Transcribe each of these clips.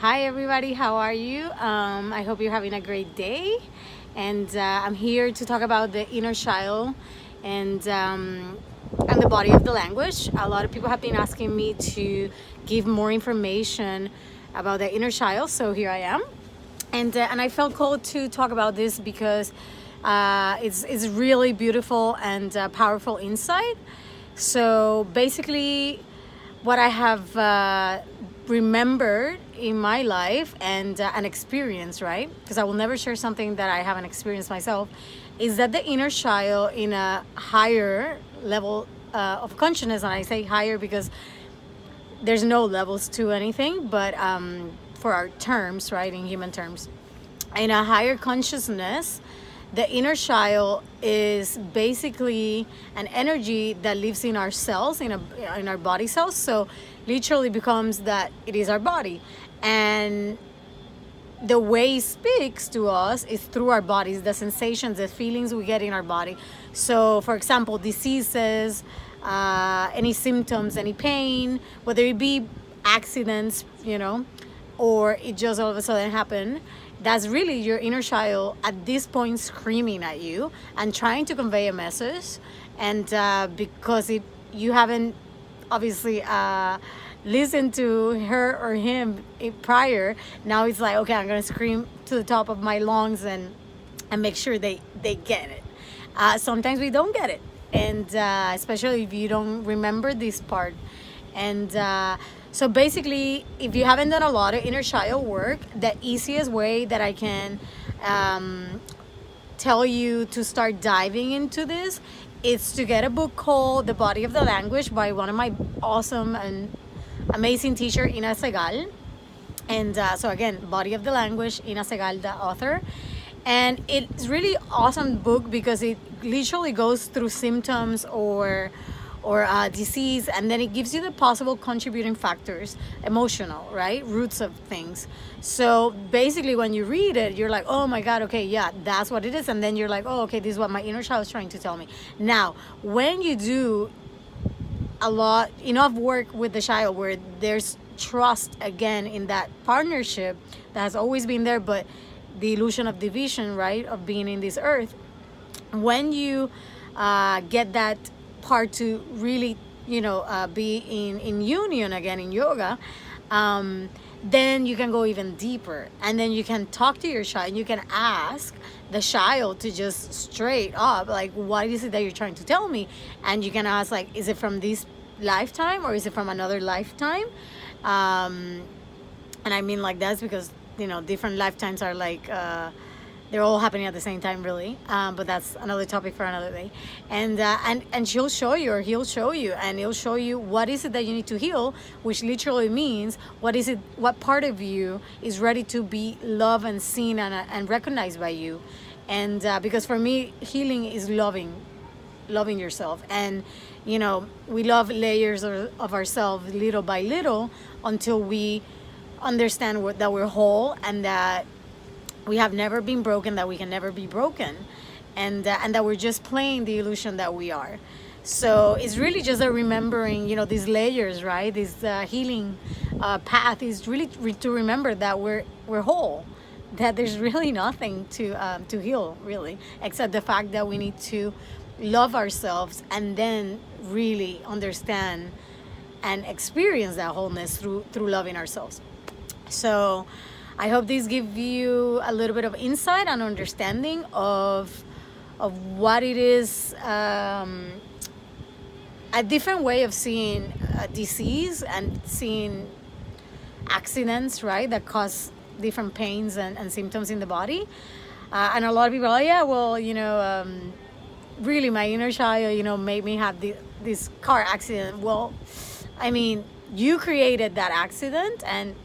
Hi everybody, how are you? I hope you're having a great day. And I'm here to talk about the inner child and the body of the language. A lot of people have been asking me to give more information about the inner child, so here I am. And I felt called to talk about this because it's really beautiful and powerful insight. So basically, what I have remembered in my life and an experience, right? Because I will never share something that I haven't experienced myself, is that the inner child in a higher level of consciousness, and I say higher because there's no levels to anything, but for our terms, right, in human terms, in a higher consciousness, the inner child is basically an energy that lives in our cells, in our body cells. So literally becomes that it is our body, and the way it speaks to us is through our bodies, the sensations, the feelings we get in our body. So for example, diseases, any symptoms, any pain, whether it be accidents, or it just all of a sudden happen, that's really your inner child at this point screaming at you and trying to convey a message. And because you haven't obviously listened to her or him prior, now it's like, okay, I'm gonna scream to the top of my lungs and make sure they get it. Sometimes we don't get it, and especially if you don't remember this part. And so basically, if you haven't done a lot of inner child work, the easiest way that I can tell you to start diving into this is to get a book called The Body of the Language by one of my awesome and amazing teacher, Ina Segal. And so again, Body of the Language, Ina Segal, the author. And it's really awesome book because it literally goes through symptoms or disease, and then it gives you the possible contributing factors, emotional, right, roots of things. So basically when you read it, you're like, oh my god, okay, yeah, that's what it is. And then you're like, oh, okay, this is what my inner child is trying to tell me. Now when you do enough work with the child, where there's trust again in that partnership that has always been there, but the illusion of division, right, of being in this earth, when you get that part to really be in union again in yoga, then you can go even deeper, and then you can talk to your child and you can ask the child to just straight up, like, what is it that you're trying to tell me? And you can ask, like, is it from this lifetime or is it from another lifetime? And I mean, like, that's because different lifetimes are like they're all happening at the same time, really. But that's another topic for another day. And she'll show you, or he'll show you, and he'll show you what is it that you need to heal, which literally means what part of you is ready to be loved and seen and recognized by you. And because for me, healing is loving yourself. And we love layers of ourselves little by little until we understand that we're whole, and that we have never been broken, that we can never be broken, and that we're just playing the illusion that we are. So it's really just a remembering, these layers, right? This healing path is really to remember that we're whole, that there's really nothing to heal, really, except the fact that we need to love ourselves and then really understand and experience that wholeness through loving ourselves. So I hope this gives you a little bit of insight and understanding of what it is, a different way of seeing disease and seeing accidents, right, that cause different pains and symptoms in the body. And a lot of people are like, yeah, well, really my inner child, made me have this car accident. Well, I mean, you created that accident, and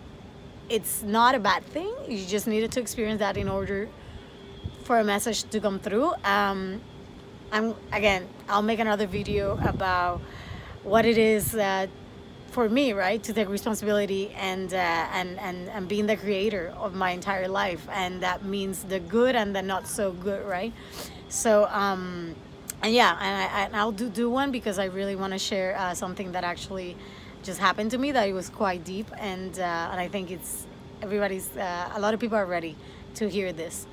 it's not a bad thing. You just needed to experience that in order for a message to come through. Again, I'll make another video about what it is for me, right, to take responsibility and being the creator of my entire life, and that means the good and the not so good, right? So and yeah, and I'll do one because I really want to share something that actually just happened to me, that it was quite deep, and I think it's everybody's a lot of people are ready to hear this.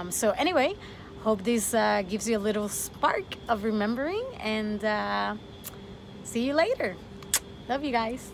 So anyway, hope this gives you a little spark of remembering, and see you later. Love you guys.